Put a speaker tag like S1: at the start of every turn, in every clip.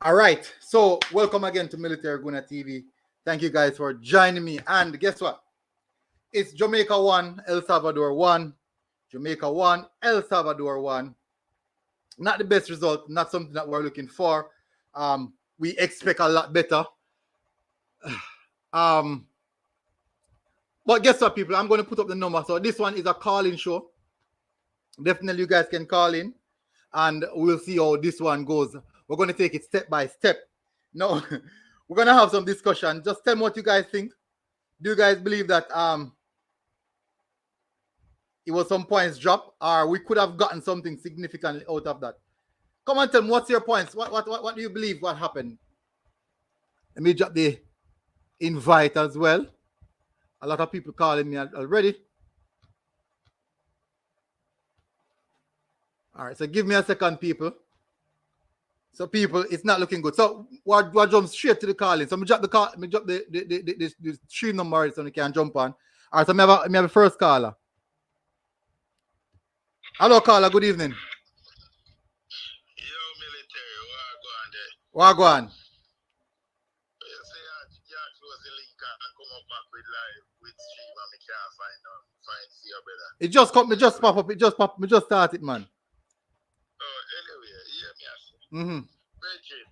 S1: All right. So, welcome again to Military Guna TV. Thank you guys for joining me. And guess what? It's Jamaica 1, El Salvador 1. Jamaica 1, El Salvador 1. Not the best result, not something that we're looking for. We expect a lot better. Um, but guess what, people? I'm going to put up the number. So, this one is a call-in show. Definitely, you guys can call in and we'll see how this one goes. We're going to take it step by step. No, we're going to have some discussion. Just tell me what you guys think. Do you guys believe that it was some points drop, or we could have gotten something significantly out of that? Come on, tell me, what's your points? What do you believe what happened? Let me drop the invite as well. A lot of people calling me already. All right, so give me a second, people. So, people, it's not looking good. So, we'll jump straight to the calling. So, me drop the stream number so you can jump on. All right, so me have a first caller. Hello, caller. Good evening.
S2: Yo, military,
S1: What go on?
S2: You say you close the link and come up back with live with stream and me can't find see your brother.
S1: It just come, me just pop up. It just pop. Me just start it, man.
S2: Oh, anyway, yeah, me ask. Bridget,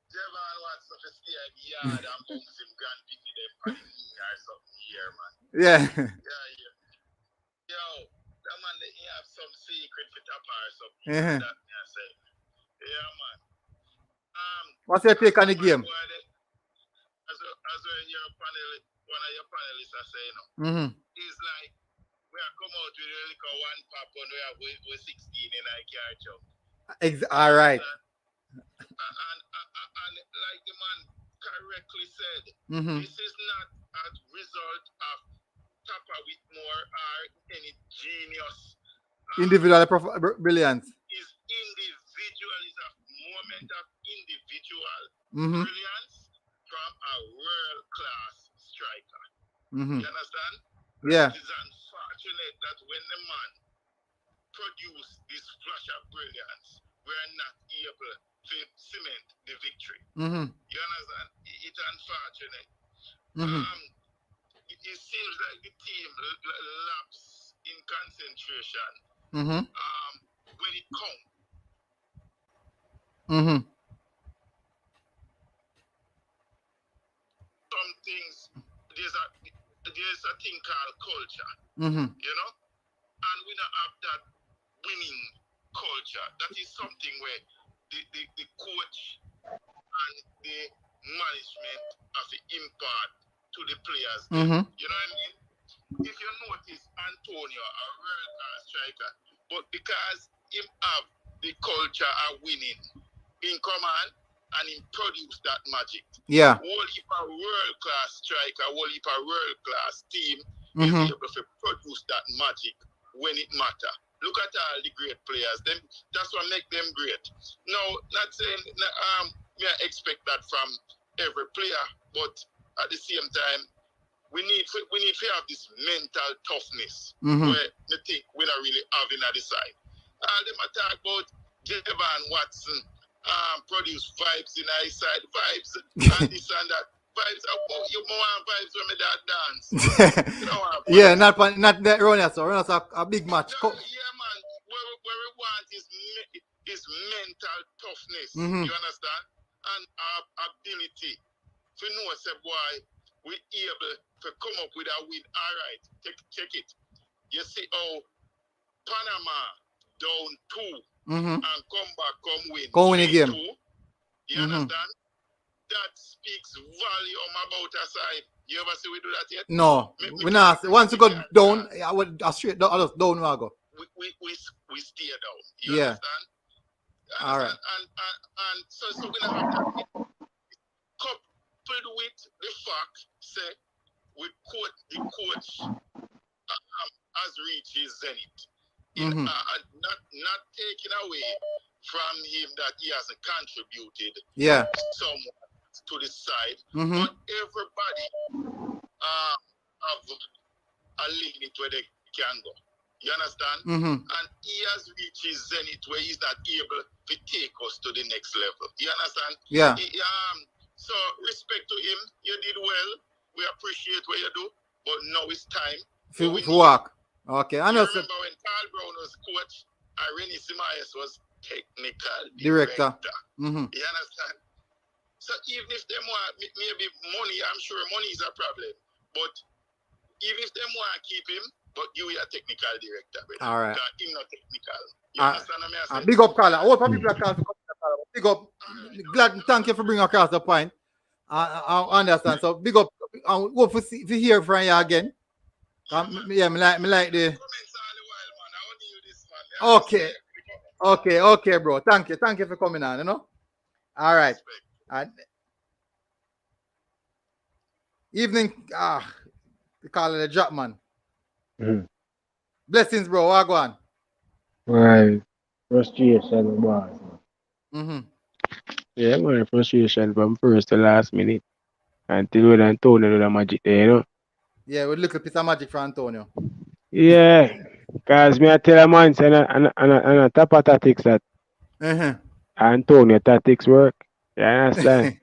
S2: Devon wants to stay at the yard and bounce him grand pity them on his knee or something here, man.
S1: Yeah.
S2: Yo, that man, he have some secret for tapa or something. That me I say. Yeah, man.
S1: What's your take on the game?
S2: As your one of your panelists are saying, it's like we are come out with a little one pop and we're 16 in our car jump.
S1: All right.
S2: And like the man correctly said, this is not a result of Tapa Whitmore or any genius.
S1: Individual brilliance.
S2: Is individual is a moment of individual brilliance from a world-class striker. You understand?
S1: Yeah.
S2: It is unfortunate that when the man produced this flash of brilliance, we're not able to cement the victory. You understand? It's unfortunate. It seems like the team lapse in concentration when it comes. Some things, there's a thing called culture, you know, and we don't have that winning culture. That is something where the coach and the management have to impart to the players. You know what I mean? If you notice, Antonio, a world-class striker, but because him have the culture of winning in command and him produce that magic.
S1: Yeah.
S2: Whole heap a world-class striker, whole heap a world-class team is able to produce that magic when it matter. Look at all the great players. That's what make them great. Now, not saying we expect that from every player, but at the same time, we need to have this mental toughness where they think we're not really having at the side. Them talk about Devon Watson produce vibes in our side, vibes and this and that. Vibes, you want vibes when me that dance. You know what?
S1: Yeah, not that Ronnie, so Ronnie's a big match.
S2: Yeah, man. Where we want is mental toughness. You understand? And our ability to know, say, boy, we're able to come up with a win. All right, check it. You see how Panama down 2 and come win.
S1: Come win again.
S2: 2. You understand? That speaks volume about our side. You ever see we do that yet?
S1: No, we not. Once you go down, I would straight down. Down we go.
S2: We stay down. You understand?
S1: All right.
S2: And so we don't have that. Coupled with the fact, say, the coach has reached his zenith. Not taking away from him that he hasn't contributed somewhat to the side, but everybody have a limit where they can go. You understand? And he has reached his zenith where he's not able to take us to the next level. You understand?
S1: Yeah.
S2: So respect to him. You did well. We appreciate what you do. But now it's time
S1: to work. Okay. I know.
S2: You remember when Carl Brown was coach and Rennie Simayes was technical
S1: director.
S2: You understand? So even if they want maybe money, I'm sure money is a problem. But even if they want to keep him, but you are technical director.
S1: All right.
S2: Him not technical. You understand what I say?
S1: Big up, Carla. All people are calling. Big up. Glad. Thank you for bringing across the point. I understand. So big up. Hope to hear from you again. Yeah, me like the. Okay, bro. Thank you for coming on. You know. All right. Evening. We call it a drop, man. Blessings, bro. What go on?
S3: Right. Frustration, boss. Yeah, man, frustration from first to last minute. Until we Antonio do the magic there, you know?
S1: Yeah, with a little piece of magic for Antonio.
S3: Yeah. Because me I tell a man, say, and a top of tactics that Antonio tactics work. You understand?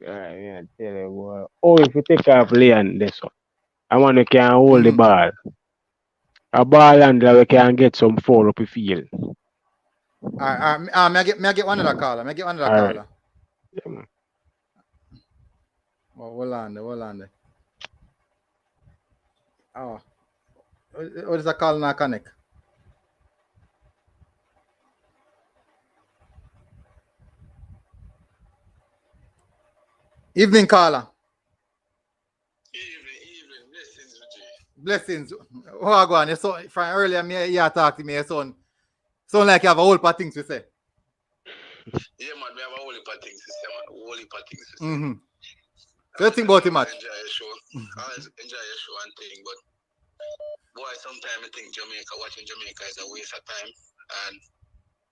S3: Yeah, tell you, boy. Oh, if you take off Leon, this one. I want to can hold the ball. A ball handler we can get some foul up the field.
S1: May I get one of the caller? May I get one of the caller?
S3: Yeah, man.
S1: Oh, hold on there. Oh. What is the call now connect? Evening caller.
S2: Evening.
S1: Blessings. Oh, I go on. So from earlier, you talked to me, your son. Sound like you have a whole lot of things to say.
S2: Yeah, man, we have a whole heap of things to say, man. A whole heap of things to say.
S1: So you think about it much?
S2: I always enjoy your show and thing, but boy, sometimes I think watching Jamaica is a waste of time, and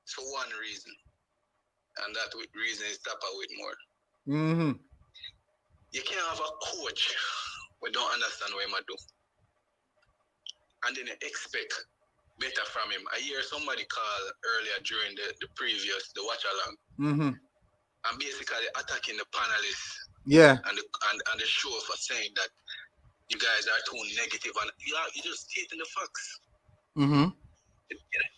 S2: it's for one reason, and that reason is Tapa Whitmore. You can't have a coach who don't understand what he do, and then you expect better from him. I hear somebody call earlier during the watch along, and basically attacking the panelists.
S1: Yeah.
S2: And the show for saying that you guys are too negative, and you're just stating the facts.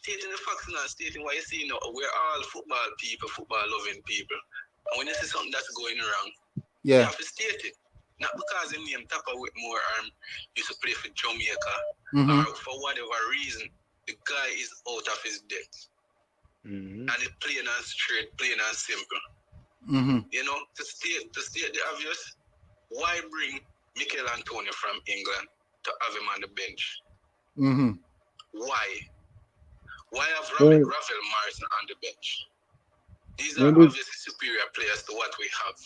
S2: Stating the facts, not stating what you see. We're all football people, football loving people, and when you see something that's going wrong, you have to state it. Not because him name Tapa Whitmore used to play for Jamaica, or for whatever reason, the guy is out of his depth, and it's plain and straight, plain and simple. You know, to state the obvious, why bring Mikel Antonio from England to have him on the bench? Why? Why have Ravel Morrison on the bench? These are obviously superior players to what we have.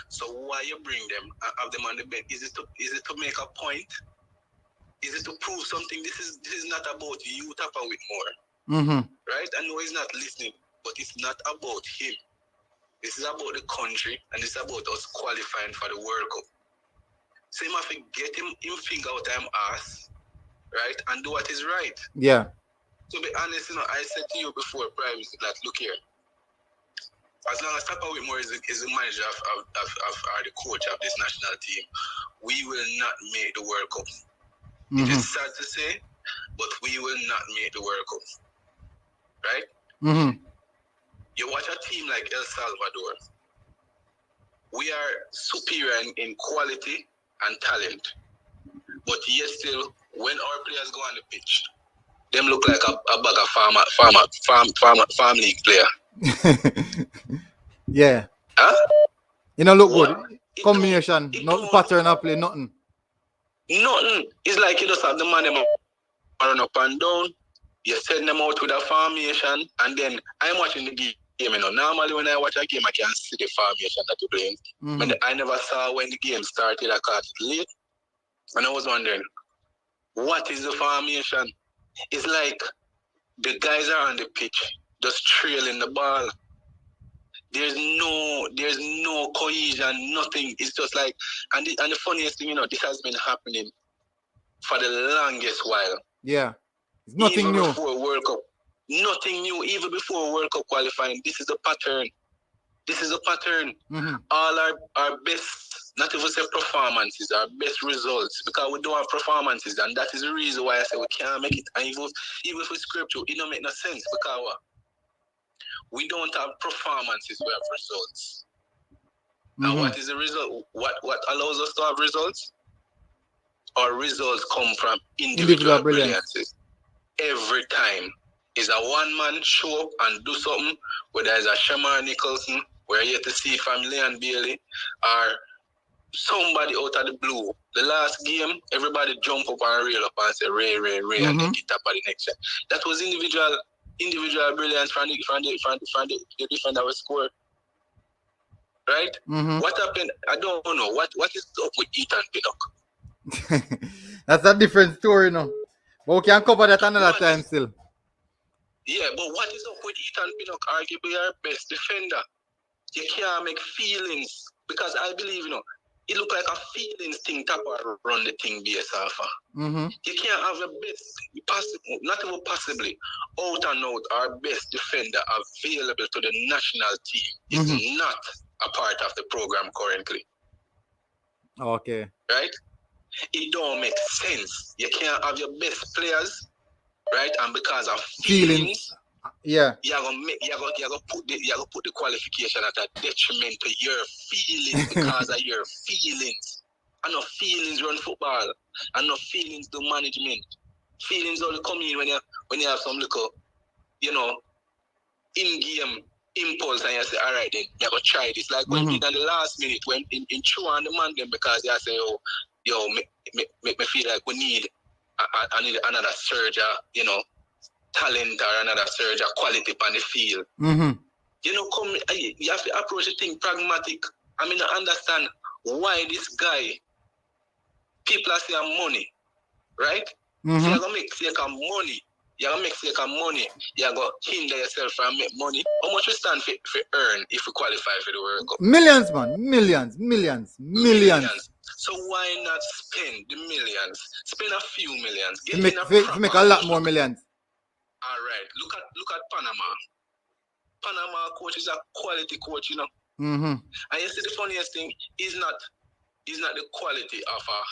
S2: So why you bring them and have them on the bench? Is it to make a point? Is it to prove something? This is not about you, Tapa Whitmore. Right? I know he's not listening, but it's not about him. This is about the country, and it's about us qualifying for the World Cup. So you have to get him finger out time ass, right, and do what is right.
S1: Yeah.
S2: To be honest, I said to you before, previously, that look here, as long as Tapa Whitmore is the manager of or the coach of this national team, we will not make the World Cup. It is sad to say, but we will not make the World Cup. Right? You watch a team like El Salvador. We are superior in quality and talent. But yet still, when our players go on the pitch, them look like a bag of farm league player.
S1: Yeah.
S2: Huh?
S1: You know, look good. Combination, no pattern of play, nothing.
S2: Nothing. It's like you just have the man them run up and down. You send them out with a formation, and then I'm watching the game. Normally when I watch a game, I can see the formation that you're playing. But I never saw when the game started. I caught it late, and I was wondering, what is the formation? It's like the guys are on the pitch, just trailing the ball. There's no cohesion, nothing. It's just like, and the funniest thing, this has been happening for the longest while.
S1: Yeah. It's nothing
S2: even
S1: new.
S2: Before World Cup. Nothing new. Even before World Cup qualifying. This is a pattern. All our best, not even say performances, our best results, because we don't have performances, and that is the reason why I say we can't make it. And even if we script you, it don't make no sense, because we don't have performances, we have results. And what is the result? What allows us to have results? Our results come from individual brilliances. Every time is a one-man show up and do something, whether it's a Shamar Nicholson, we're yet to see from Leon Bailey, or somebody out of the blue. The last game, everybody jump up and reel up and say Ray, and take it up at the next shot. That was individual brilliance from the defender was scored. Right? What happened? I don't know. What is up with Ethan Pinnock?
S1: That's a different story now. But we can cover that another time still.
S2: Yeah, but what is up with Ethan Pinnock? Arguably our best defender. You can't make feelings, because I believe, it look like a feelings thing to run the thing based off. You can't have the best, not even possibly, out and out, our best defender available to the national team is not a part of the program currently.
S1: Okay.
S2: Right? It don't make sense. You can't have your best players, right? And because of feelings.
S1: Yeah.
S2: You're gonna put the qualification at a detriment to your feelings because of your feelings. And no feelings run football. And no feelings do management. Feelings only come in when you have some little, in-game impulse, and you say, all right then, you're gonna try this. Like when in the last minute, when in true on the man them, because you say, make me feel like we need another surge, talent or another surge or quality on the field. You have to approach the thing pragmatic. I mean, I understand why this guy, people are saying money, right? So you're going to make sake of money. You're going to hinder yourself from make money. How much we stand for earn if we qualify for the World Cup?
S1: Millions, man. Millions.
S2: So why not spend the millions? Spend a few millions.
S1: To make a lot more millions.
S2: All right. Look at Panama. Panama coach is a quality coach, And you see, the funniest thing is not the quality of a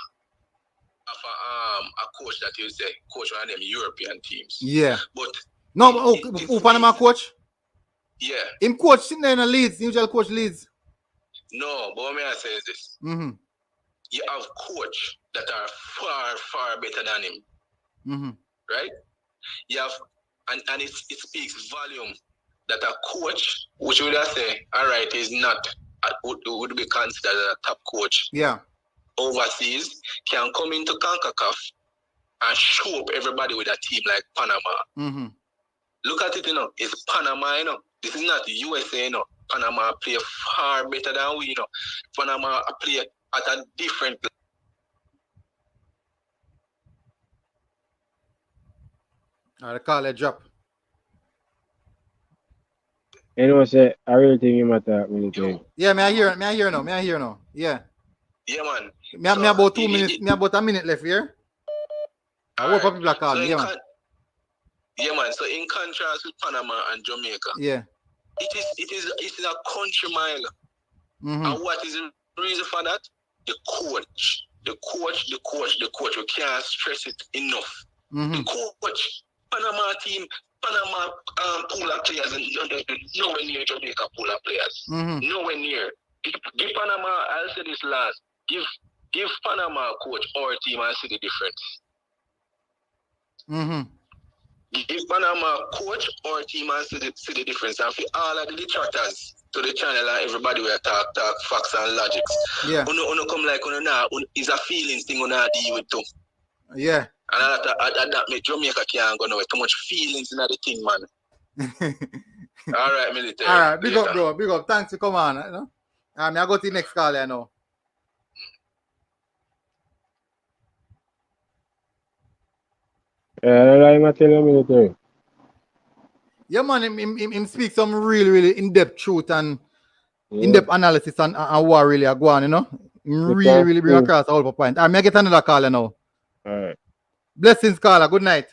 S2: coach that you say coach one of them European teams.
S1: Yeah.
S2: But
S1: who Panama coach?
S2: Yeah.
S1: Him coach sitting there in the Leeds, usual coach Leeds.
S2: No, but what may I say is this. You have coach that are far better than him. Right? You have and it speaks volume that a coach, which would I say, all right, is not would be considered a top coach.
S1: Yeah.
S2: Overseas can come into CONCACAF and show up everybody with a team like Panama. Look at it, it's Panama, This is not the USA, Panama play far better than we, Panama play at a different level.
S1: The call a drop.
S3: Say, I really think you matter, really think.
S1: Yeah, may I hear now. Yeah.
S2: Yeah, man.
S1: Me about 2 minutes, me about a minute left here. I hope people are calling. Yeah, man.
S2: Yeah, man. So in contrast with Panama and Jamaica,
S1: yeah,
S2: it is a country mile. And what is the reason for that? The coach. We can't stress it enough. The coach, Panama team, Panama pool of players, nowhere near Jamaica pool of players. Nowhere near. Give Panama, I'll say this last. Give Panama coach or team and see the difference. Give Panama coach or team and see the difference. And for all of the detractors to the channel and everybody will talk facts and logics.
S1: Yeah.
S2: Uno come like is a feelings thing on deal with too.
S1: Yeah.
S2: And that make Jamaica can't go nowhere. Too much feelings in the thing, man. All right, military.
S1: All right, big up, bro. Big up. Thanks for coming on. I go to the next call there now. Yeah, man, him speak some really in-depth truth and in-depth analysis and what really are going, Really bring across all the point. I may get another call now.
S3: All right.
S1: Blessings, Carla. Good night.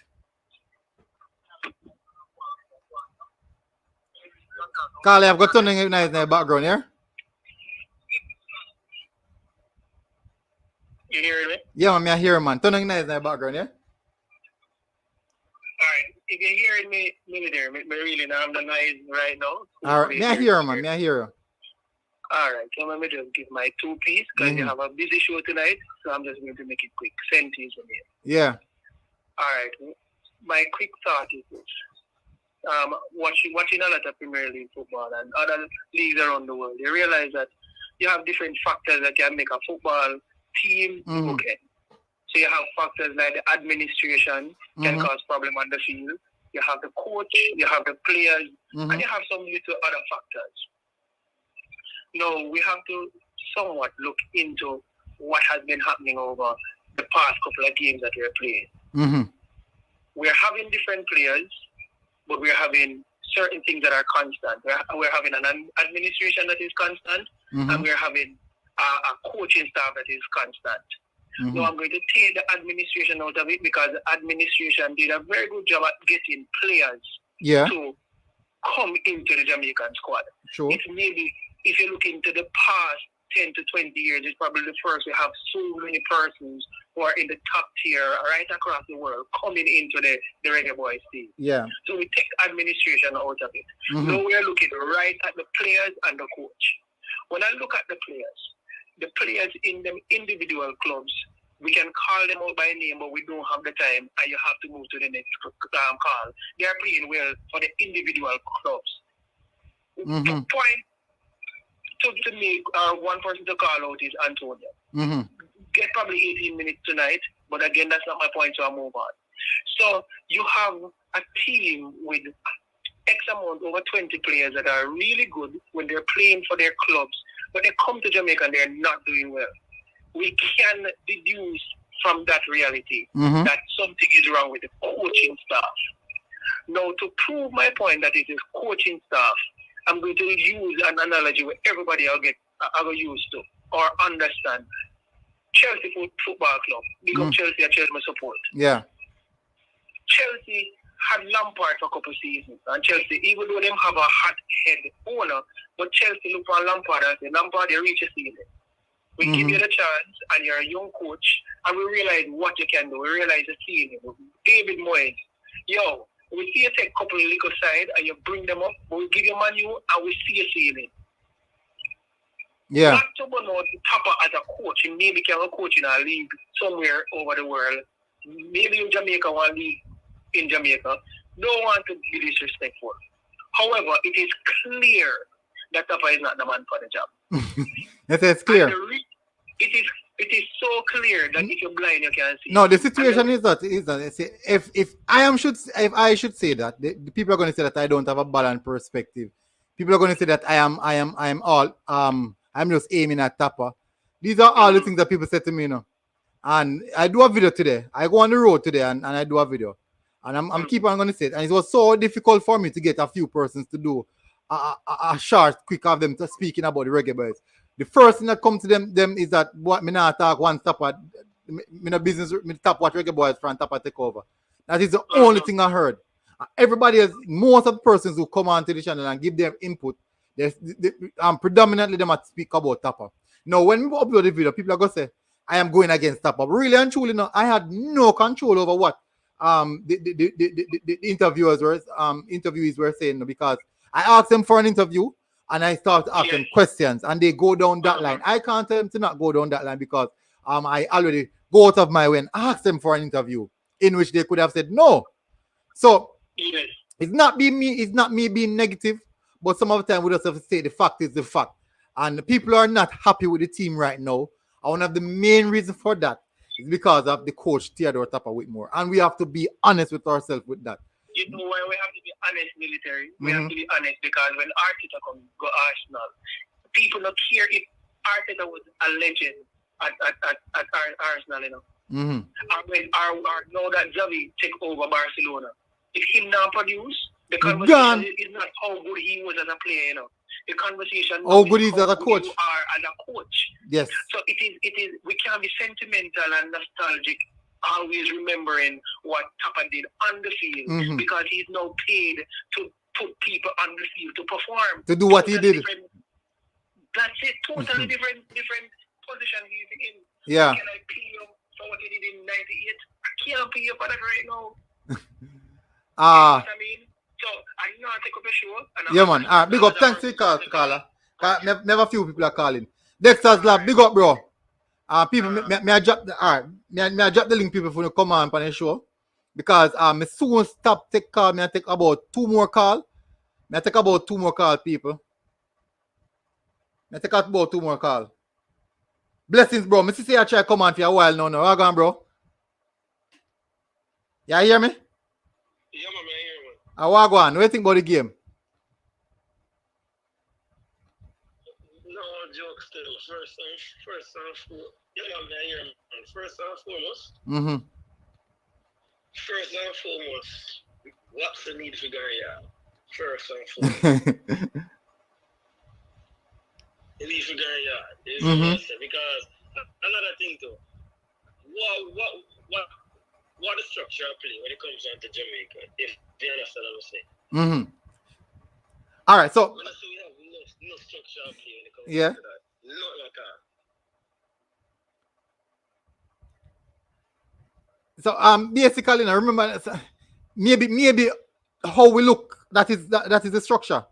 S1: Carla, I've got something nice in the background here.
S4: You hearing me?
S1: Yeah, man, I hear man. Something nice in the background, yeah?
S4: Alright. If you're hearing me there, me really now I'm the noise right now.
S1: Alright, me I hear man, me I hear you.
S4: Alright, so let me just give my 2 piece because you have a busy show tonight, so I'm just going to make it quick. Send these from here.
S1: Yeah.
S4: Alright. My quick thought is this. Watching a lot of Premier League football and other leagues around the world, you realize that you have different factors that can make a football team look at. So you have factors like the administration can cause problem on the field. You have the coach, you have the players, and you have some little other factors. Now, we have to somewhat look into what has been happening over the past couple of games that we're playing. We're having different players, but we're having certain things that are constant. We're having an administration that is constant, and we're having a coaching staff that is constant. Now, I'm going to take the administration out of it because the administration did a very good job at getting players to come into the Jamaican squad.
S1: Sure.
S4: It's maybe, if you look into the past 10 to 20 years, it's probably the first we have so many persons who are in the top tier right across the world coming into the Reggae Boyz team.
S1: Yeah.
S4: So we take administration out of it. Now we're looking right at the players and the coach. When I look at the players in them individual clubs, we can call them out by name, but we don't have the time, and you have to move to the next call. They are playing well for the individual clubs. The point to me, one person to call out is Antonio. Get probably 18 minutes tonight, but again, that's not my point, so I'll move on. So you have a team with X amount, over 20 players that are really good when they're playing for their clubs, but they come to Jamaica and they're not doing well. We can deduce from that reality that something is wrong with the coaching staff. Now, to prove my point that it is coaching staff, I'm going to use an analogy where everybody I'll get used to or understand. Chelsea Football Club. Big up Chelsea and Chelsea support.
S1: Yeah.
S4: Chelsea had Lampard for a couple of seasons. And Chelsea, even though they have a hot head owner, but Chelsea look for Lampard and say, Lampard, they reach a ceiling. We give you the chance, and you're a young coach, and we realize what you can do. We realize the ceiling. David Moyes, we see you take a couple of little side, and you bring them up, but we give you Manu, and we see a ceiling.
S1: Yeah.
S4: Not to go out Tapa as a coach, and maybe can a coach in a league somewhere over the world. Maybe in Jamaica, one league in Jamaica. Don't want to be disrespectful. However, it is clear that Tapa is not the man for the job.
S1: It's clear.
S4: It is so clear that if you're blind, you can't see.
S1: No, the situation is that if I should say that, the people are going to say that I don't have a balanced perspective. People are going to say that I'm just aiming at Tapa. These are all the things that people say to me, And I do a video today. I go on the road today and I do a video. And I'm keep on going to say it. And it was so difficult for me to get a few persons to do a short, quick of them to speaking about the Reggae Boyz. The first thing that comes to them is that what me not talk one Tapa, me no business, me tap what Reggae Boyz from Tapa take over. That is the only thing I heard. Everybody else, most of the persons who come onto the channel and give them input, predominantly them at speak about Tapa. Now, when we upload the video, people are going to say, I am going against Tapa. But really and truly, I had no control over what the interviewees were saying, because I asked them for an interview and I start asking questions and they go down that line. I can't tell them to not go down that line because I already go out of my way and ask them for an interview in which they could have said no. So it's not me being negative, but some of the time we just have to say the fact is the fact. And people are not happy with the team right now. And one of the main reasons for that is because of the coach Theodore Tapa Whitmore. And we have to be honest with ourselves with that.
S4: You know why we have to be honest, military? We have to be honest because when Arteta comes go Arsenal, people don't care if Arteta was a legend at Arsenal, And when now that Xavi take over Barcelona, if he not produce, the conversation is not how good he was as a player, The conversation
S1: how good he is as a coach.
S4: You are as a coach.
S1: Yes.
S4: So it is we can be sentimental and nostalgic always remembering what Tapa did on the field because he's now paid to put people on the field to perform.
S1: To do what he did.
S4: That's it. Totally different position he's in.
S1: Yeah.
S4: Can I pay him for what he did in 98? I can't pay you for that right now. You know what I mean? So I'm not take up a show.
S1: Yeah, man. Big up. Thanks to the caller. Never few people are calling. Dexter's Lab, big up, bro. People, may I drop the link, people, for you come on the show. Because me soon stop take call. Me I take about 2 more call. Me I take about 2 more call, people. Me I take about 2 more call. Blessings, bro. Me see I try come on for a while now. How on, bro? Yeah, hear me?
S2: Yeah, man, I hear you.
S1: How go on? What do you think about the game?
S2: No joke still. First and foremost. Yeah, man, I hear you. First and foremost. First and foremost, what's the need for Gary? First and foremost. The need for Gary. Because another thing too. What the structure of play when it comes down to Jamaica, if you understand what I'm saying.
S1: All right, so
S2: we have no structure of play when it comes
S1: down
S2: to that. Not at all.
S1: So basically, now remember, maybe how we look, that is the structure.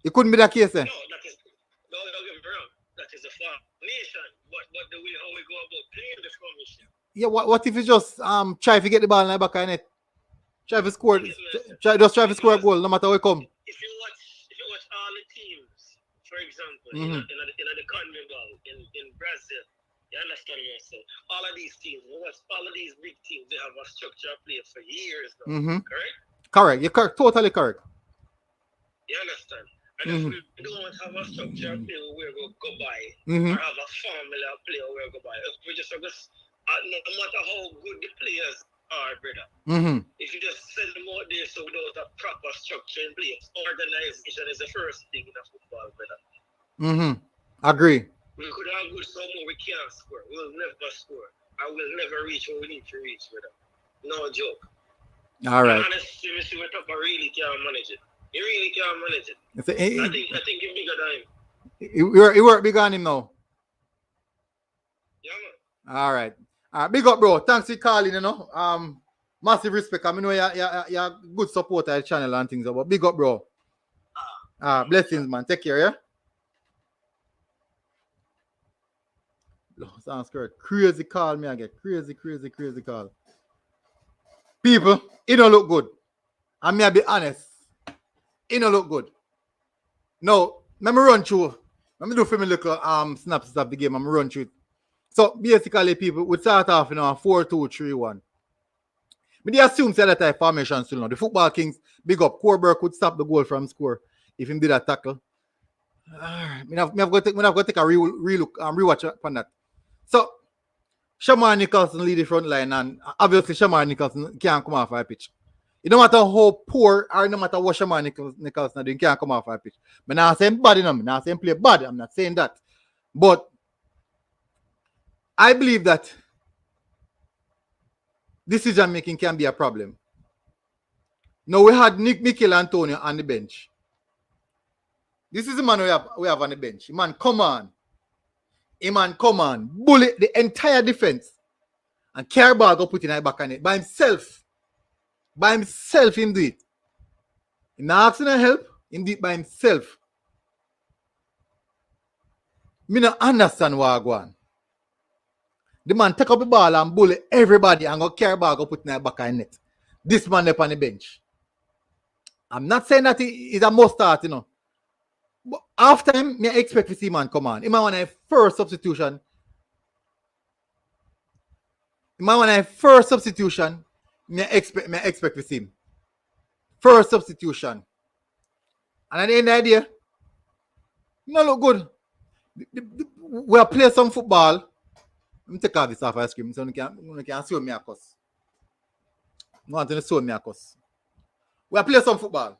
S1: It couldn't be the case.
S2: No, don't get me wrong. That is the foundation. But the way how we go about playing the formation.
S1: Yeah, what if you just try to get the ball in the back of the net? Try to score try to score a goal no matter where it come.
S2: If you watch all the teams, for example, in the CONMEBOL in Brazil, you understand me? So all of these teams, all of these big teams, they have a structure of play for years now. Correct?
S1: Correct. You're correct. Totally correct.
S2: You understand? And if we don't have a structure of play where we go by, or have a formula of play where we go by, we just no matter how good the players are, brother. If you just send them out there so without a proper structure in place, organization is the first thing in a football, brother.
S1: Agree.
S2: We could have good somewhere we can't score. We'll never score. I will never reach where we need to reach, brother. No joke.
S1: All right.
S2: And honestly, Mr. Wetapa really can't manage it. He really can't manage it. I think he's bigger than him.
S1: You work big on him now.
S2: Yeah, man.
S1: All right. Big up, bro. Thanks for calling, you know. Massive respect. I mean, you're good supporter of the channel and things, but big up, bro. Blessings, man. Take care, yeah? Sounds good. Crazy call me again. Crazy call. People, it don't look good. I may be honest. It don't look good. No, let me run through. Let me do for me little snaps of the game. I'm run through it. So basically, people would start off, 4-2-3-1. But they assume that type formation still now. The Football Kings, big up. Corberg could stop the goal from score if he did a tackle. I'm going to take a relook and rewatch upon that. So Shamar Nicholson lead the front line, and obviously Shamar Nicholson can't come off our pitch. It no matter how poor or no matter what Shamar Nicholson doing, can't come off our pitch. I'm not saying bad, I'm not saying play bad. I'm not saying that. But I believe that decision making can be a problem. Now we had Mikel Antonio on the bench. This is the man we have on the bench. Man, come on. Bully the entire defense. And Carabao go put in the back on it. By himself, him do it. He's not asking help. Him do it by himself. Me not understand what I go on. The man take up the ball and bully everybody and go Carabao go put in the back on net. This man up on the bench. I'm not saying that he's a must start, But after him, I expect to see man come on. He might want a first substitution. I expect to see him. First substitution. And at the end of the day, no look good. We'll play some football. Let me take off this off ice cream so you can show me a cuss. I want to show me a cuss. We'll play some football.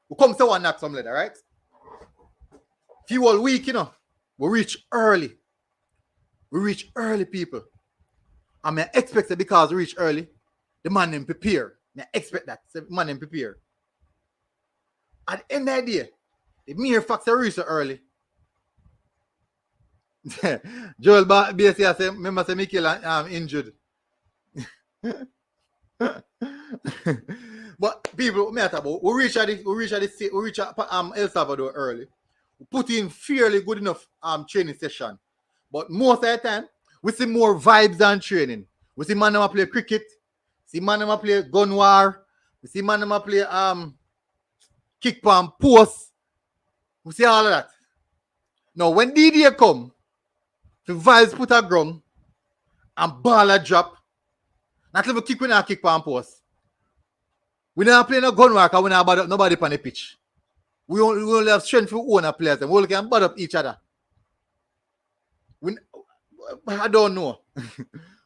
S1: We come to one knock some leather, right? Few all week, we reach early. We reach early, people. I mean, I expect that because we reach early, the man them prepare. I expect that. The man them prepare. At the end of the day, the mere fact that we reach so early. Joel BSC I say, remember say Mikel injured. But people, me about we reach at El Salvador early. We put in fairly good enough training session. But most of the time, we see more vibes than training. We see man play cricket, see man play gun war, we see man play kick palm post. We see all of that. Now when DD come, the vibes put a ground and ball a drop. Not even kick when I kick palm post. We not play no gun war because we not bad up nobody on the pitch. We only have strength for own players and we only can bad up each other. I don't know.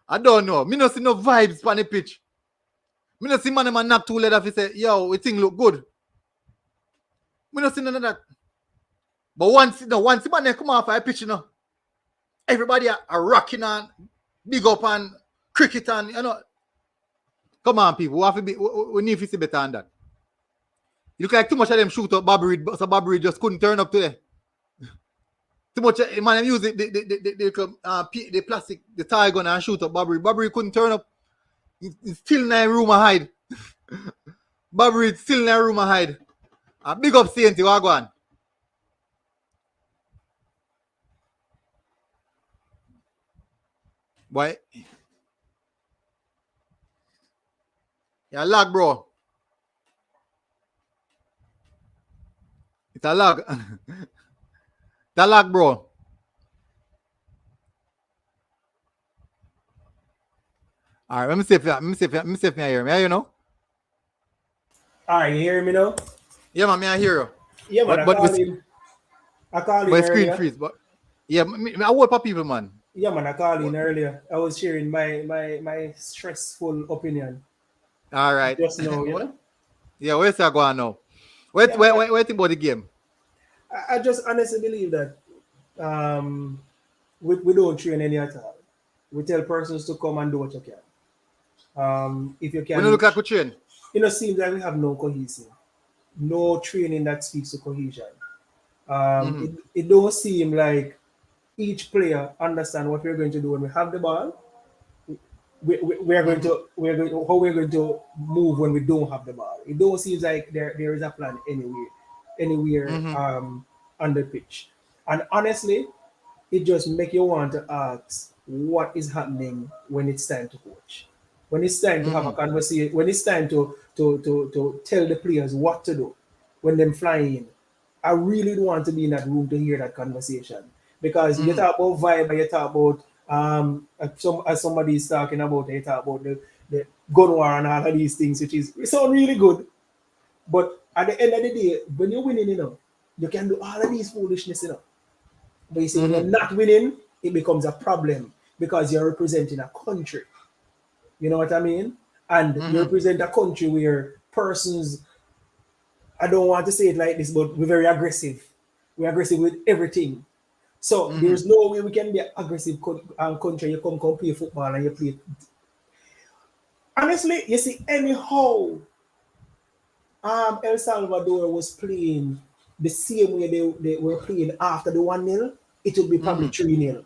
S1: I don't know. Me no see no vibes on the pitch. Me no see man knock two letters and say, yo, we think look good. Me no see none of that. But once the man come off the pitch, you know, everybody are rocking on, big up on cricket and, you know. Come on, people. We need to see better than that. You look like too much of them shoot up Bobby Reed, so Bobby Reed just couldn't turn up today. Too much man use the plastic, the tie gun and shoot up Bobby Reed. Bobby Reed couldn't turn up. He's still in a room and hide. Bobby Reed still in a room and hide. Big up CNT, Wagwan. Boy. Yeah, lag, bro. It's a lag. It's a lag, bro. All right, let me see if you hear me. You know?
S5: All right, you hear me now?
S1: Yeah, man, I hear you.
S5: Yeah, man, I called in
S1: screen
S5: earlier.
S1: freeze, but yeah, I work for people, man.
S5: Yeah, man, I called in earlier. I was sharing my stressful opinion.
S1: All right.
S5: Just now, you know?
S1: Yeah, where's that going now? Where you think about the game?
S5: I just honestly believe that we don't train any at all. We tell persons to come and do what you can. If you can,
S1: When you look like we train,
S5: it seems like we have no cohesion, no training that speaks to cohesion. It don't seem like each player understand what we're going to do when we have the ball. We're going to how we're going to move when we don't have the ball. It don't seem like there is a plan anywhere on the pitch. And honestly, it just make you want to ask what is happening when it's time to coach. When it's time to have a conversation, when it's time to tell the players what to do when them fly in. I really don't want to be in that room to hear that conversation. Because you talk about vibe, you talk about as somebody is talking about, you talk about the gun war and all of these things, which sound really good. But at the end of the day, when you're winning, you can do all of these foolishness, But you see, when you're not winning, it becomes a problem because you're representing a country. You know what I mean? And you represent a country where persons, I don't want to say it like this, but we're very aggressive. We're aggressive with everything. So there's no way we can be an aggressive country. You come play football and you play. Honestly, you see, anyhow, El Salvador was playing the same way they were playing after the 1-0, it would be probably 3-0.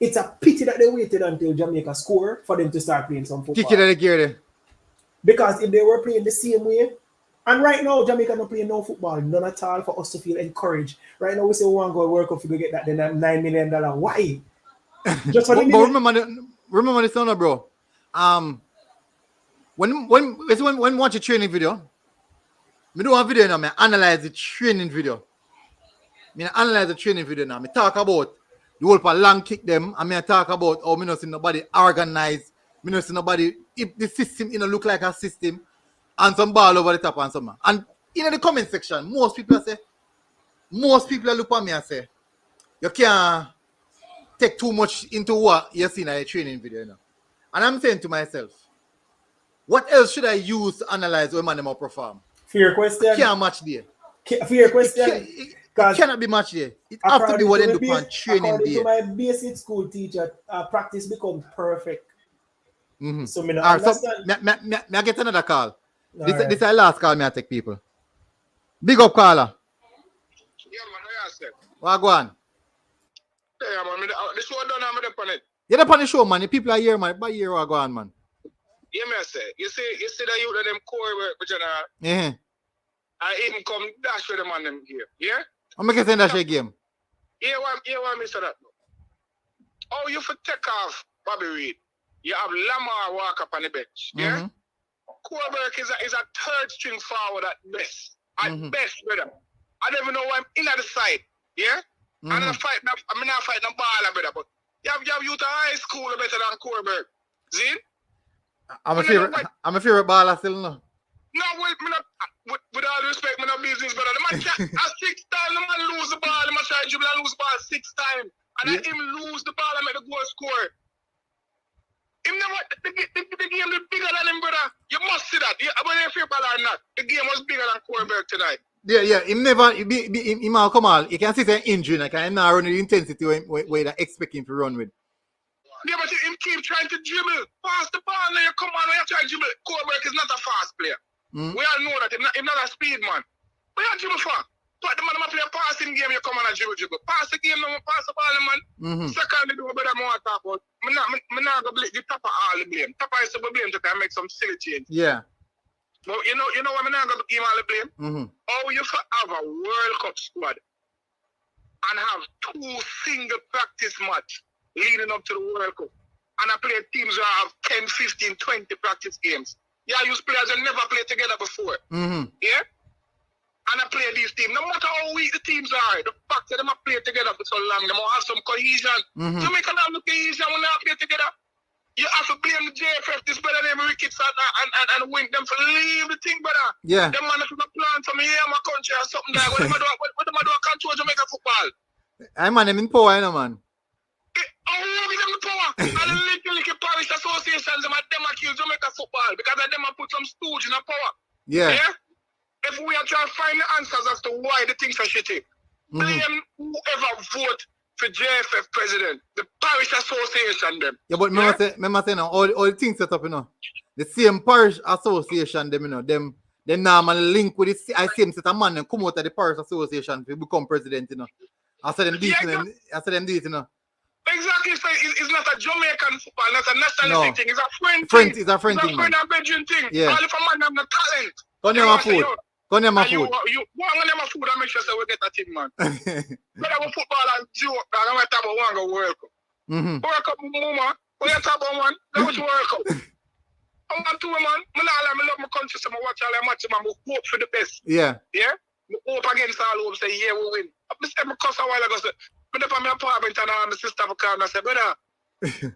S5: It's a pity that they waited until Jamaica score for them to start playing some football.
S1: Kick it out of gear there.
S5: Because if they were playing the same way, and right now Jamaica not playing no football, none at all for us to feel encouraged. Right now we say we want to go World Cup to get that then $9 million. Why? Just for the
S1: remember this one, bro. When watch a training video, me do a video now, me analyze the training video. Me analyze the training video now. Me talk about the whole for long kick them, and me talk about how me not see nobody organized. Me not see nobody, if the system look like a system, and some ball over the top and some. And in the comment section, most people look at me and say, you can't take too much into what you see in a training video. And I'm saying to myself, what else should I use to analyze when man perform?
S5: Fear question.
S1: Can't match there.
S5: Fear question.
S1: It cannot be match there. It has to be what they do on training
S5: according
S1: day.
S5: to my basic school teacher, practice becomes perfect. So me not
S1: All right, so
S5: understand.
S1: me I get another call. This
S5: Alright.
S1: is the last call me I take, people. Big up caller.
S2: Yeah, man, I said.
S1: What go on?
S2: Yeah, man, the show done, I'm up on it.
S1: You're up on the show, man. The people are here, man. By here, what go on, man?
S2: Yeah, me I say. You see that you them core work, which
S1: Yeah.
S2: I even come dash with them on them here. Yeah?
S1: I'm making send that shit game.
S2: Yeah, why me say that? Oh, you for take off Bobby Reed. You have Lamar walk up on the bench. Yeah? Quarterback is a third string forward at best. At best, brother. I don't even know why I'm in at the side. Yeah? I'm not fighting the ball, brother, but you have you to high school better than quarterback. See? I'm a
S1: favorite baller still, no?
S2: No, well, with all respect, me no business, brother. The man at 6 times, the man lose the ball. The man try to dribble and lose the ball 6 times. And I him lose the ball and make the goal score. Him never, the game is bigger than him, brother. You must see that. Whether you feel ball or not, the game was bigger than Quarterback tonight.
S1: Yeah. Him never, him come on. You can see the injury, like, and not run the intensity where they expect him to run with.
S2: Yeah, but him keep trying to dribble. Pass the ball, now you come on, when you try to dribble. Quarterback is not a fast player. We all know that. He's not a speed man. What you dribble for? But the man play a passing game, you come on and dribble. Pass the game, pass the ball, man. Secondly, do a better more talk about. I'm not going to blame the top of all the blame. Top is to blame to make some silly change.
S1: Yeah.
S2: But you know what I'm not going to give all the blame? Oh, you have a World Cup squad and have 2 single practice match leading up to the World Cup. And I play teams who have 10, 15, 20 practice games. Yeah, I use players that never played together before. Yeah? And I play these teams. No matter how weak the teams are, the fact that they have played together for so long, they must have some cohesion. Jamaica have no cohesion when they play together. You have to blame the JFF, this better than Ricketts and win them for leave the thing, brother.
S1: Yeah.
S2: Them man have a plan for me here in my country or something like that. What do I do? I control Jamaica football.
S1: I'm man, I'm in power, you know, man.
S2: Oh, give them the power. And the little parish associations, them kill Jamaica football because them put some stooge in the power.
S1: Yeah.
S2: If we are trying to find the answers as to why the things are shitty, blame whoever vote for JFF president, the parish association, them.
S1: Yeah, but remember say now, all the things set up, you know, the same parish association, them, you know, them normally link with the same set of man and come out of the parish association to become president, you know. I said them do it, you know.
S2: Exactly, so it's not a Jamaican football, not a nationalistic thing, it's a friend thing.
S1: It's a friend thing,
S2: man. It's a bedroom thing.
S1: Yeah.
S2: All if a man have the talent.
S1: Come near my food. Come near my food.
S2: You want to my food and make sure we get that thing, man. But our football and joke, I'm going to talk about one World Cup. World Cup, mama. When you talk about one, that was World Cup. I want to, man. I love my country, so I watch all the matches, man. I hope for the best.
S1: Yeah.
S2: Yeah? I hope against all hope, say, yeah, we win. I said, I cuss a while ago, say, but if I'm in my apartment and my sister have a car, and I said, brother,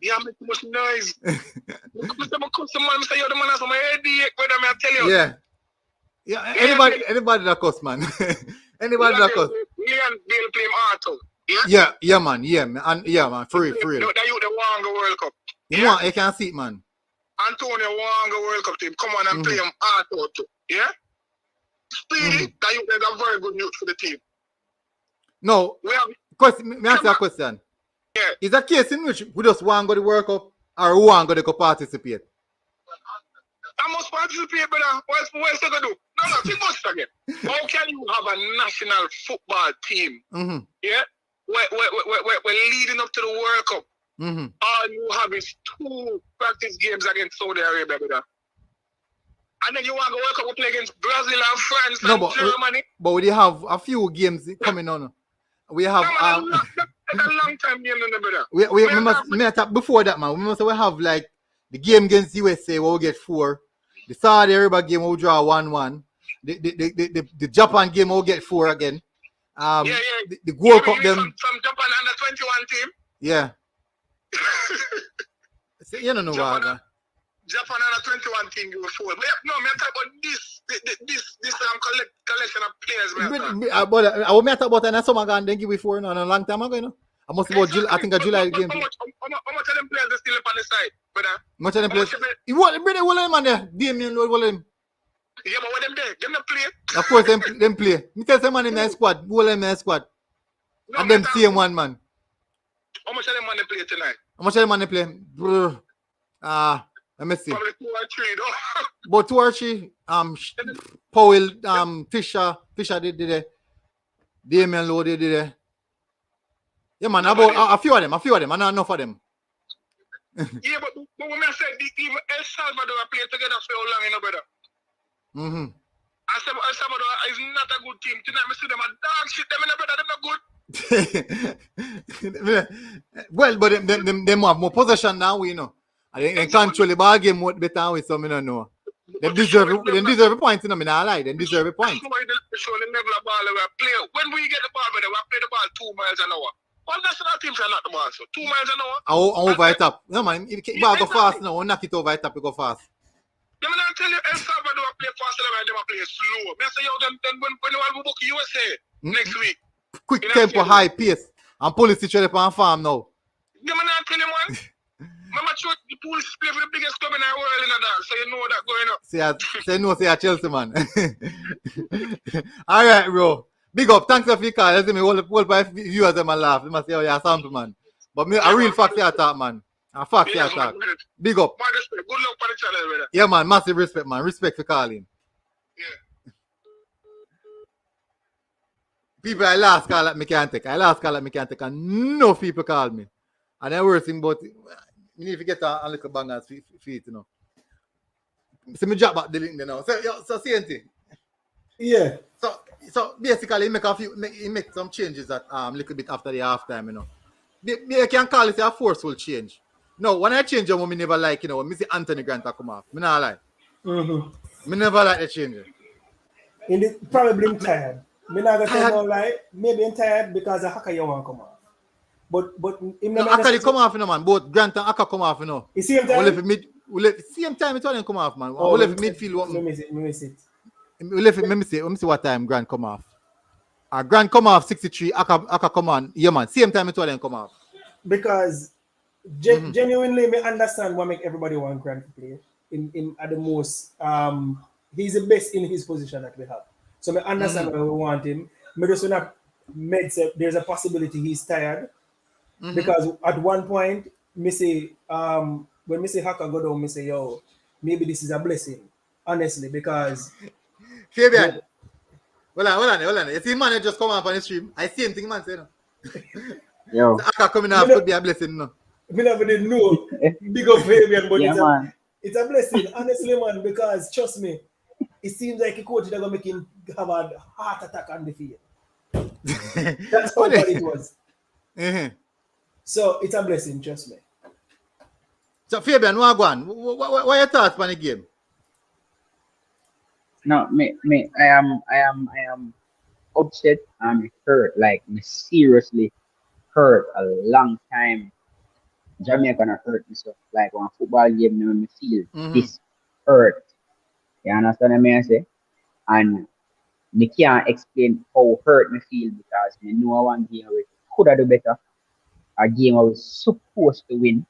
S2: you make too much noise. I said, I cuss the man, I say, yo, the man has my headache, brother, I tell you.
S1: Yeah. Yeah, anybody that cuss, man. Anybody that cuss.
S2: Leon Bill play Arthur.
S1: Yeah, man. Man. For real.
S2: That you the Wanga World Cup.
S1: You can see it, man.
S2: Antonio Wanga World Cup team. Come on and play him Arthur too. Yeah? Speedy, that you a very good youth for the team.
S1: No. Me ask you a question.
S2: Yeah.
S1: Is a case in which we just want to go to the World Cup or we want to go participate?
S2: I must participate, brother. What's I going to do? No, think much again. How can you have a national football team? Yeah? We're leading up to the World Cup. All you have is 2 practice games against Saudi Arabia, brother. And then you want to World Cup, we play against Brazil and France and Germany.
S1: But we have a few games coming on. We have
S2: a long time game, brother.
S1: We must before that, man. We have like the game against USA where we get 4. The Saudi Arabia game where we draw 1-1. The Japan game where we get 4 again. The World Cup them
S2: from Japan under 21 team.
S1: Yeah. So, you don't know what.
S2: Japan under 21 team give 4. But no, me talk about this collection of players.
S1: But I will talk about and some again then give we 4 a long time ago, you know. I must about I think a July game.
S2: How much of them players are still up on the side, brother?
S1: Much of them players. You want brother William man there? Damien Lord William.
S2: Yeah, but what them there? Them not play.
S1: Of course them play. Me tell some man in my squad, William in my squad. No, and them same one man.
S2: How much of them man they play tonight?
S1: How much of them man they play? Bro. Let me see.
S2: Probably 2 or 3, though.
S1: But 2 or 3, Powell, Fisher did it. Damian Lowe did it. Yeah, man, about a few of them, and not enough of them.
S2: Yeah, but when I said even El Salvador play together for how long, you know, brother?
S1: Mm-hmm.
S2: El Salvador is not a good team. Tonight, I see them a dog shit. Them, brother, them not good.
S1: Well, but them have more possession now, you know. I think they control the ball game more better with some, I don't know. They deserve a point, you know, I lie. They deserve a point.
S2: Show the level of ball we play. When we get the ball, brother, we play the ball 2 miles an hour. All national teams are not the ball, so 2 miles an hour.
S1: Over it up. No, man, you go fast now. Knock it over it up, you go fast.
S2: Let me not tell you, El Salvador play faster than them play slow. I say, yo, then when you want to book USA next week.
S1: Quick tempo, high pace. And police situation on farm now.
S2: Let me not tell you, man. Mama, the police play for the biggest club in the world in the dance, so you know that going up.
S1: Say a Chelsea, man. All right, bro. Big up. Thanks for your call. Let's see me hold by viewers them and laugh. They must say, oh, you're a sample, man. But me, a real fact here talk, man. A fact here talk. Big up.
S2: Man, respect. Good luck for the channel, brother.
S1: Yeah, man. Massive respect, man. Respect for calling.
S2: Yeah.
S1: People, I last call that me can't take. And no people call me. And the worst thing about it, you need to get a little bangers feet, you know. So me drop back the link there now. So CNT.
S5: Yeah.
S1: So basically, he make some changes at little bit after the halftime, you know. You can call it a forceful change. No, when I change them, me never like, you know, when me see Anthony Grant come off. Me not like.
S5: Mm-hmm.
S1: Me never like the change.
S5: Probably I'm tired. Me not gonna tell no lie. Maybe I'm tired because I you want to come off. But
S1: no, Aka come off, you know, man. Both Grant and Aka come off, you know.
S5: Same time.
S1: We left same time it all come off, man. We left midfield.
S5: Let me see.
S1: Let me see what time Grant come off. Grant come off 63, Aka come on. Yeah, man. Same time it all come off.
S5: Because genuinely, me understand what make everybody want Grant to play. In at the most, he's the best in his position that we have. So me understand why we want him. Me just wanna make say there's a possibility he's tired. Because at one point, me say when me say Haka go down, me say yo, maybe this is a blessing. Honestly, because
S1: Fabian, hold on. You see man just come up on the stream. I see anything man say no.
S3: Yo.
S1: So Haka coming up could be a blessing, no.
S5: Me never did know. Big up Fabian, but
S3: Yeah,
S5: it's a blessing, honestly, man, because trust me, it seems like a coach is gonna make him have a heart attack on the field. That's how bad it was. So it's a blessing, trust me.
S1: So Fabian, what are your thoughts on the game?
S3: No, I am upset and hurt. Like me seriously hurt a long time. Jamaica gonna hurt me so like one football game now me feel this hurt. You understand what I say? And me can't explain how hurt me feel because me know one game we could have do better. A game I was supposed to win,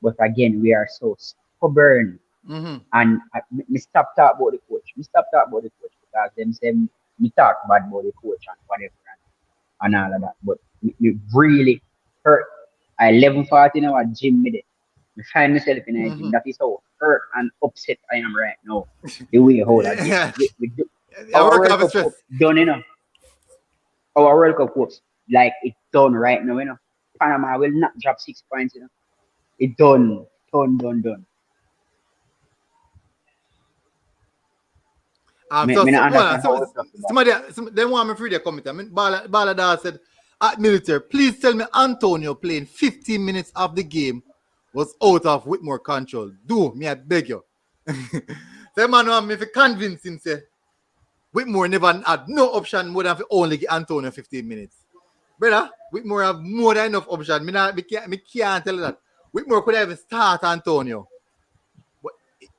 S3: but again we are so stubborn. And me stop talk about the coach. Because them say me talk bad about the coach and whatever and all of that. But me really hurt. I 11:40 now at gym me there. I find myself in a gym. That is how hurt and upset I am right now. The way how that we do. Our World Cup Cup done, you know. Our World Cup Cup, like it's done right now, you know. Panama will not drop 6 points, you know. It's done.
S1: Somebody they want me free their comment. I mean, Balada said at military, please tell me Antonio playing 15 minutes of the game was out of Whitmore control. Me I beg you. The man want me to convince him say Whitmore never had no option more than to only give Antonio 15 minutes. Brother, Whitmore have more than enough option. Me can't tell you that. Whitmore could have even start Antonio. But,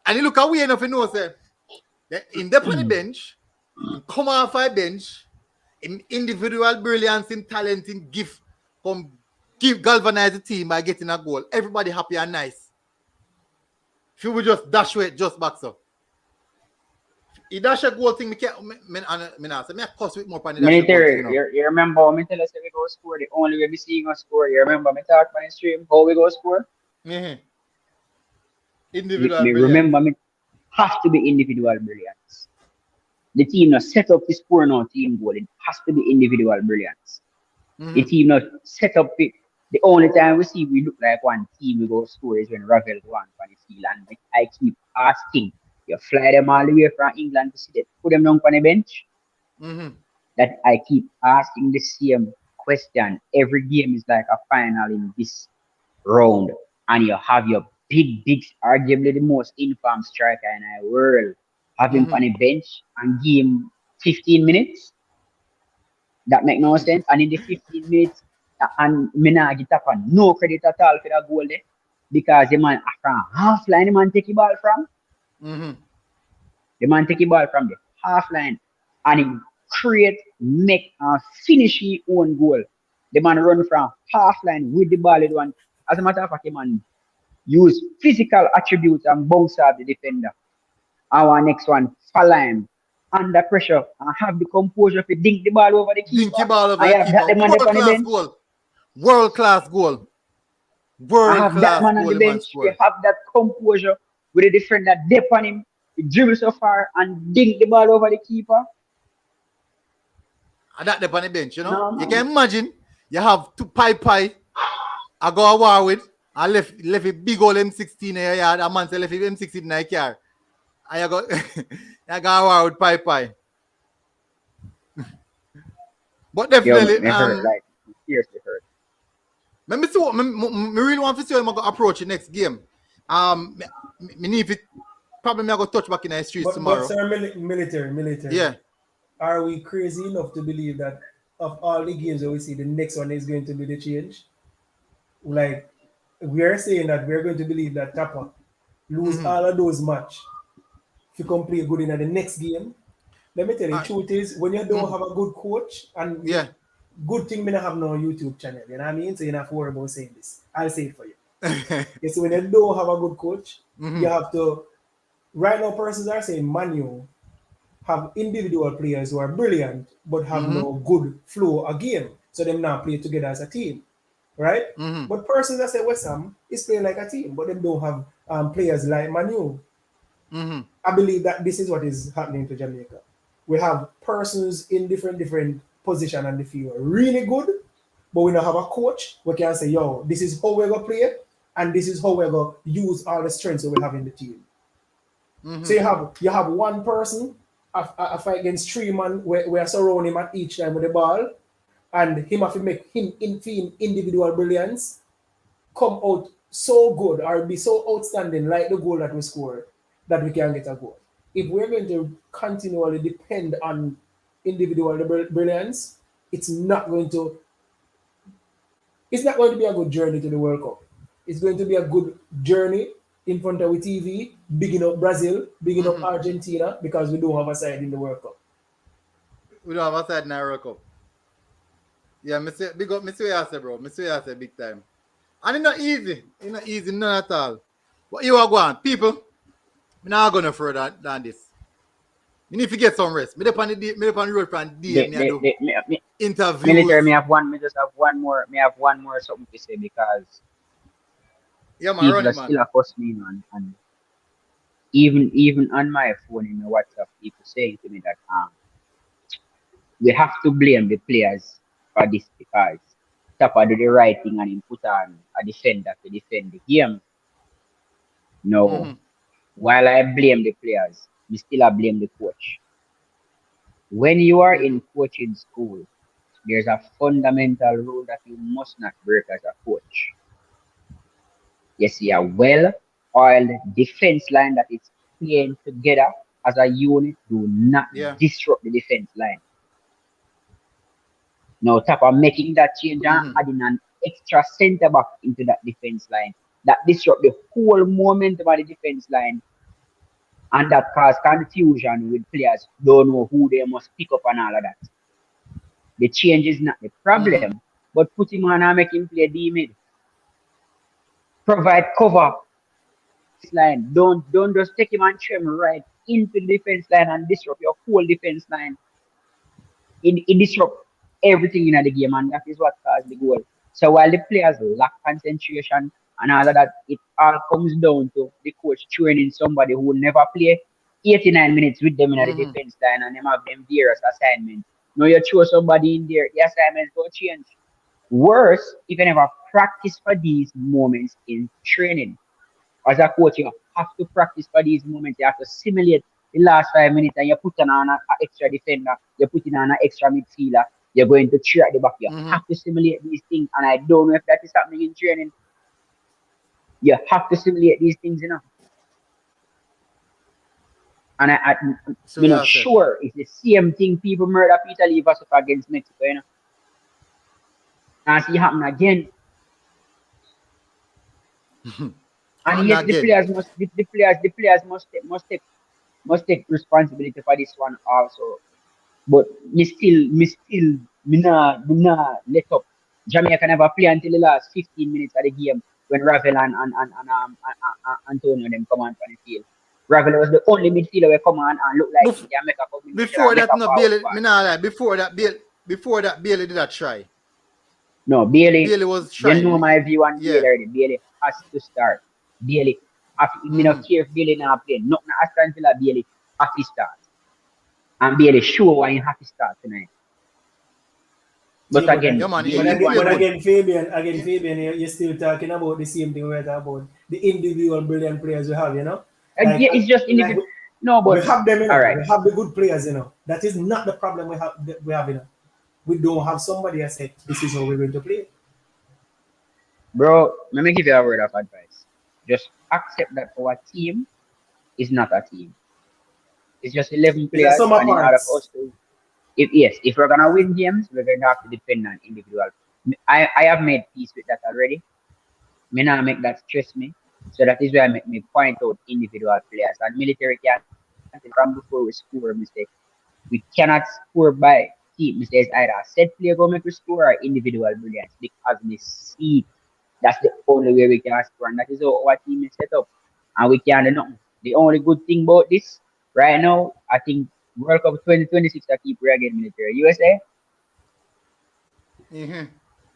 S1: and you look away enough to know, say, in the on the bench, come off a bench, in individual brilliance, in talent, in gift, come galvanize the team by getting a goal. Everybody happy and nice. If you would just dash it, just back so. He dash a goal thing, me cuss with more pan the
S3: military, you remember when me tell us we go score, the only way we see us score, you remember me talk on the stream how we go score?
S1: Individual
S3: Me
S1: brilliance.
S3: remember me has to be individual brilliance. The team not set up to score no team goal. It has to be individual brilliance. The team not set up it. The only time we see we look like one team we go score is when Ravel go on the field. And I keep asking, you fly them all the way from England to see them, put them down on the bench. That I keep asking the same question. Every game is like a final in this round. And you have your big, arguably the most informed striker in the world. Have him on the bench and give him 15 minutes. That make no sense. And in the 15 minutes, and me not get up on no credit at all for that goal there. Because the man from half line, the man take the ball from. The man take the ball from the half line and he create, make and finish his own goal. The man run from half line with the ball. One. As a matter of fact, the man use physical attributes and bounce out the defender. Our next one, follow him under pressure and have the composure to dink the ball over the keeper.
S1: Dink the ball over the keeper.
S3: World-class
S1: goal. World-class goal.
S3: I have that man on the bench. We have that composure with the defender dip on him, he dribble so far and dink the ball over the keeper.
S1: And that dip on the bench, you know? No, you can imagine you have two pie. I go a war with. I left a big old M16 in your yard. A man say left a M16 in my car. And you go a war with pie. But definitely,
S3: hurt, like seriously hurt.
S1: Let me see what me really want to see how I'm gonna approach the next game. Me need it. Probably me I go touch back in the streets tomorrow.
S5: But sir, military.
S1: Yeah.
S5: Are we crazy enough to believe that of all the games that we see, the next one is going to be the change? Like we are saying that we're going to believe that Tapa lose all of those match if you come play good in the next game. Let me tell you, the truth is when you don't have a good coach and good thing me not have no YouTube channel, you know what I mean? So you don't have to worry about saying this. I'll say it for you. So when you don't have a good coach, you have to. Right now, persons are saying Manu have individual players who are brilliant but have no good flow of game, so them not play together as a team, right? But persons that say West Ham is playing like a team, but them don't have players like Manu. I believe that this is what is happening to Jamaica. We have persons in different position on the field really good, but we don't have a coach. We can say, yo, this is how we're gonna play, and this is how we're gonna use all the strengths that we have in the team. So you have one person a fight against three man where surround him at each time with the ball, and him have to make him individual brilliance come out so good or be so outstanding like the goal that we scored that we can get a goal. If we're going to continually depend on individual brilliance, it's not going to be a good journey to the World Cup. It's going to be a good journey in front of the TV, bigging up Brazil, bigging up Argentina, because we don't have a side in the World Cup.
S1: We don't have a side in the World Cup. Yeah, big up, say, bro. Say big time. And it's not easy. It's not easy, none at all. But you are going, people. I'm not going no further than this. You need to get some rest. Me up on the road from day. Interviews.
S3: Military, me have one more something to say because people are still accosting me and even on my phone in my WhatsApp, people saying to me that we have to blame the players for this because Tapa do the right thing and he put on a defender to defend the game. No. While I blame the players, we still blame the coach. When you are in coaching school, there's a fundamental rule that you must not break as a coach. You see a well-oiled defense line that is playing together as a unit. Do not disrupt the defense line. Now, Tapa making that change and adding an extra center back into that defense line that disrupt the whole momentum of the defense line. And that cause confusion with players don't know who they must pick up and all of that. The change is not the problem, but put him on and make him play D-mid. Provide cover. Line. Don't just take him and trim right into the defense line and disrupt your whole defense line. It disrupt everything in the game, and that is what caused the goal. So while the players lack concentration, And all of that, it all comes down to the coach training somebody who will never play 89 minutes with them in the defense line and them have them various assignments. Now you throw somebody in there, the assignments don't change. Worse, if you never practice for these moments in training. As a coach, you have to practice for these moments. You have to simulate the last 5 minutes and you put on an extra defender, you put in an extra midfielder, you're going to cheer at the back. You have to simulate these things. And I don't know if that is happening in training. You have to simulate these things, you know. And I'm not sure it's the same thing people murder Peter Lee versus against Mexico, you know. And see it happen again. And yes, the players must take responsibility for this one also. But me nah let up. Jamaica never play until the last 15 minutes of the game when Ravel and Antonio them come on for the field. Ravel was the only midfielder who come on and look like Jamaica coming.
S1: Before that, no Bailey. Me nah lie. Before that, Bailey did a try.
S3: No, Bailey
S1: was trying.
S3: You know my view on Bailey already. Bailey has to start. Bailey, me not care if Bailey not play. Nothing Aston Villa, Bailey has to start. And Bailey sure why you have to start tonight. But again,
S5: Fabian, you're still talking about the same thing we're talking about. The individual brilliant players we have, you know?
S3: Like, yeah, it's just individual.
S5: Like,
S3: no, but
S5: we have them, you know?
S3: All right.
S5: We have the good players, you know. That is not the problem we have, you know. We don't have somebody that say this is how we're going to play.
S3: Bro, let me give you a word of advice. Just accept that our team is not a team. It's just 11 players. And in order for us to, if we're gonna win games, we're going to have to depend on individual. I have made peace with that already. Me not make that stress me. So that is why I make me point out individual players. And military can from before we score a mistake. We cannot score by team mistakes either. Set player go make we score or individual brilliance because we see that's the only way we can score, and that is how our team is set up. And we can't do nothing. The only good thing about this right now, I think World Cup 2026 I keep Reggae military. USA?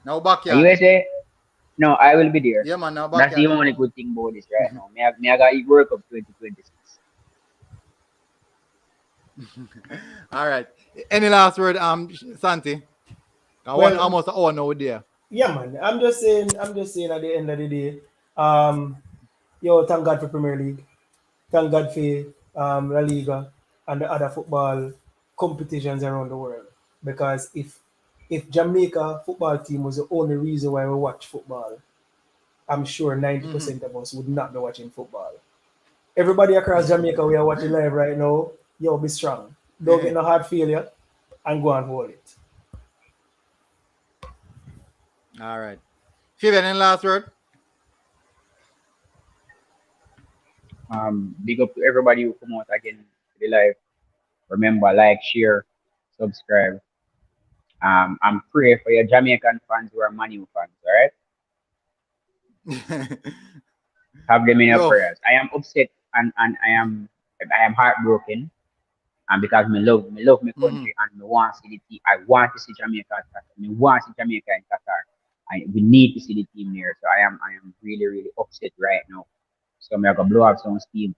S1: Now back here.
S3: USA? No, I will be there.
S1: Yeah, man, now back
S3: That's the only good thing about this right now. Me I got World Cup 2026.
S1: All right. Any last word, Santi? Well, almost an hour now there.
S5: Yeah, man. I'm just saying at the end of the day, thank God for Premier League. Thank God for La Liga and the other football competitions around the world. Because if Jamaica football team was the only reason why we watch football, I'm sure 90% of us would not be watching football. Everybody across Jamaica we are watching live right now, be strong. Don't get no hard failure and go and hold it.
S1: All right. Fabian, any last word?
S3: Big up to everybody who come out again to the live. Remember, like, share, subscribe. I'm praying for your Jamaican fans who are Man U fans, all right? Have them in your prayers. I am upset and I am heartbroken. And because me love my country and me want to see the team. I want to see Jamaica at Qatar. Me want to see Jamaica in Qatar. We need to see the team there. So I am really, really upset right now. So I'm gonna blow up some steam.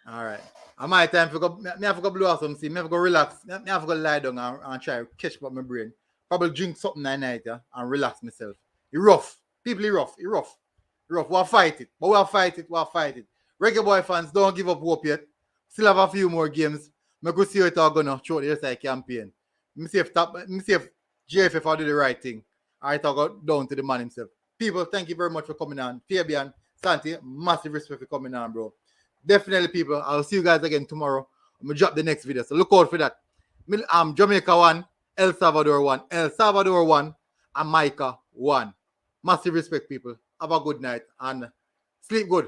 S1: All right. I my time to go. I have to go blow up some steam. I have to go relax. I have to go lie down and try to catch up my brain. Probably drink something at night, and relax myself. It's rough. People, it's rough. We'll fight it. But we'll fight it. Reggae Boy fans, don't give up hope yet. Still have a few more games. I could see how it's all gonna through the rest of the campaign. Let me see if JFF will do the right thing. All right, I'll go down to the man himself. People, thank you very much for coming on. Fabian, Santi, massive respect for coming on, bro. Definitely, people. I'll see you guys again tomorrow. I'm gonna drop the next video. So look out for that. Jamaica 1, El Salvador 1, and Jamaica 1. Massive respect, people. Have a good night and sleep good.